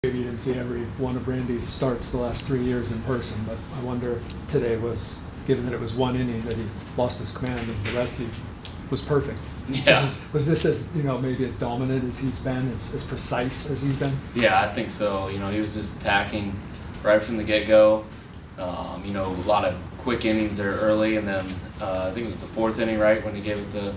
Maybe you didn't see every one of Randy's starts the last 3 years in person, but I wonder if today was, given that it was one inning that he lost his command and the rest he was perfect. Yeah. Was this as, maybe as dominant as he's been, as precise as he's been? Yeah, I think so. He was just attacking right from the get-go. A lot of quick innings there early, and then I think it was the fourth inning, right, when he gave it the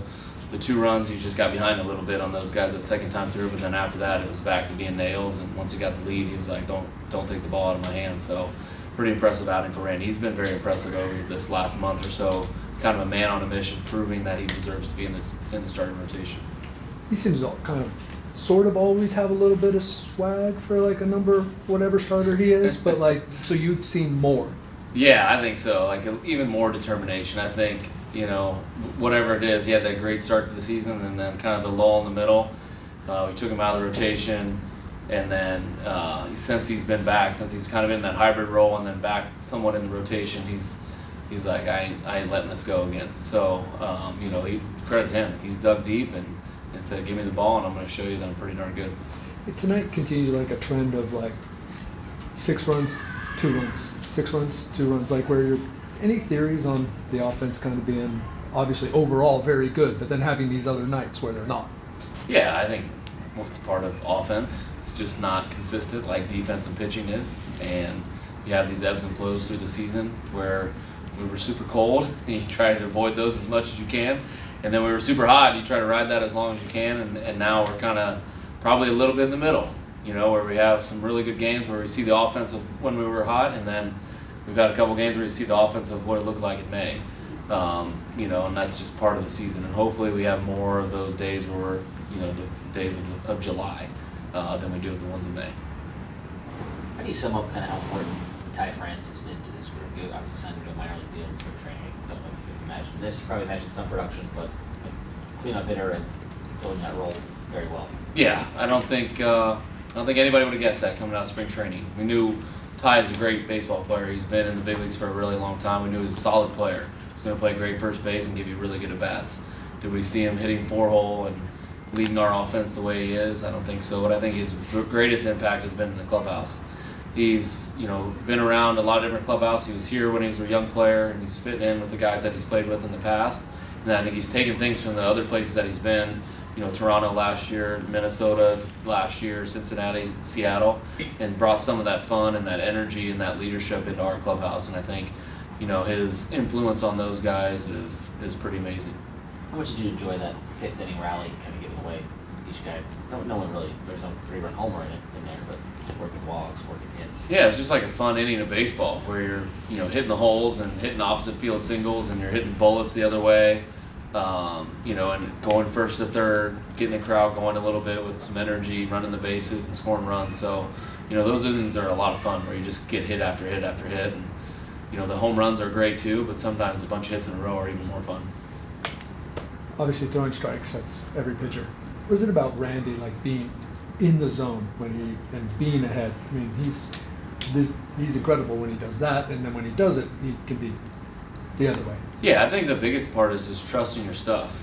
2 runs. He just got behind a little bit on those guys that second time through, but then after that it was back to being nails, and once he got the lead, he was like, don't take the ball out of my hand. So pretty impressive outing for Randy. He's been very impressive over this last month or so, kind of a man on a mission, proving that he deserves to be in the starting rotation. He seems to kind of sort of always have a little bit of swag for like a number whatever starter he is, but so you've seen more. Yeah, I think so. Even more determination. I think, whatever it is, he had that great start to the season, and then kind of the lull in the middle. We took him out of the rotation, and then since he's been back, since he's kind of in that hybrid role and then back somewhat in the rotation, he's like, I ain't letting this go again. So, he credit to him. He's dug deep and said, give me the ball, and I'm going to show you that I'm pretty darn good. Tonight continued a trend of 6 runs, 2 runs, 6 runs, 2 runs, where any theories on the offense kind of being obviously overall very good, but then having these other nights where they're not? Yeah, I think it's part of offense. It's just not consistent like defense and pitching is, and you have these ebbs and flows through the season where we were super cold and you try to avoid those as much as you can, and then we were super hot and you try to ride that as long as you can, and now we're kind of probably a little bit in the middle, where we have some really good games where we see the offense of when we were hot, and then we've had a couple games where you see the offense of what it looked like in May. And that's just part of the season, and hopefully we have more of those days where we're, the days of July than we do with the ones in May. How do you sum up kind of how important Ty France has been to this group? You obviously signed him to a minor league deal in spring training. I don't know if you can imagine this. You probably imagine some production, but cleanup hitter and filling that role very well. Yeah, I don't think anybody would have guessed that coming out of spring training. We knew Ty is a great baseball player. He's been in the big leagues for a really long time. We knew he was a solid player. He's going to play great first base and give you really good at-bats. Did we see him hitting 4-hole and leading our offense the way he is? I don't think so. But I think his greatest impact has been in the clubhouse. He's been around a lot of different clubhouses. He was here when he was a young player, and he's fitting in with the guys that he's played with in the past. And I think he's taken things from the other places that he's been, Toronto last year, Minnesota last year, Cincinnati, Seattle, and brought some of that fun and that energy and that leadership into our clubhouse. And I think, his influence on those guys is pretty amazing. How much did you enjoy that 5th inning rally kind of giving away each guy? No one really, there's no 3-run homer in there, but working walks, working hits. Yeah, it's just like a fun inning of baseball where you're, hitting the holes and hitting opposite field singles, and you're hitting bullets the other way, and going first to third, getting the crowd going a little bit with some energy, running the bases and scoring runs. So, those innings are a lot of fun where you just get hit after hit after hit. And, the home runs are great too, but sometimes a bunch of hits in a row are even more fun. Obviously throwing strikes, that's every pitcher. What is it about Randy, being in the zone and being ahead? I mean, he's incredible when he does that, and then when he does it, he can be the other way. Yeah, I think the biggest part is just trusting your stuff,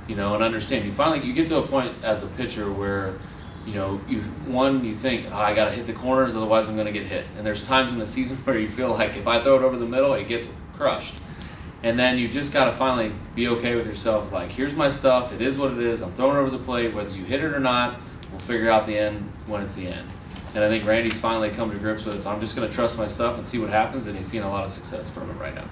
and understanding. You get to a point as a pitcher where, you think, I got to hit the corners, otherwise I'm going to get hit. And there's times in the season where you feel like if I throw it over the middle, it gets crushed. And then you've just got to finally be okay with yourself. Here's my stuff. It is what it is. I'm throwing it over the plate. Whether you hit it or not, we'll figure out the end when it's the end. And I think Randy's finally come to grips with, I'm just going to trust my stuff and see what happens, and he's seeing a lot of success from it right now.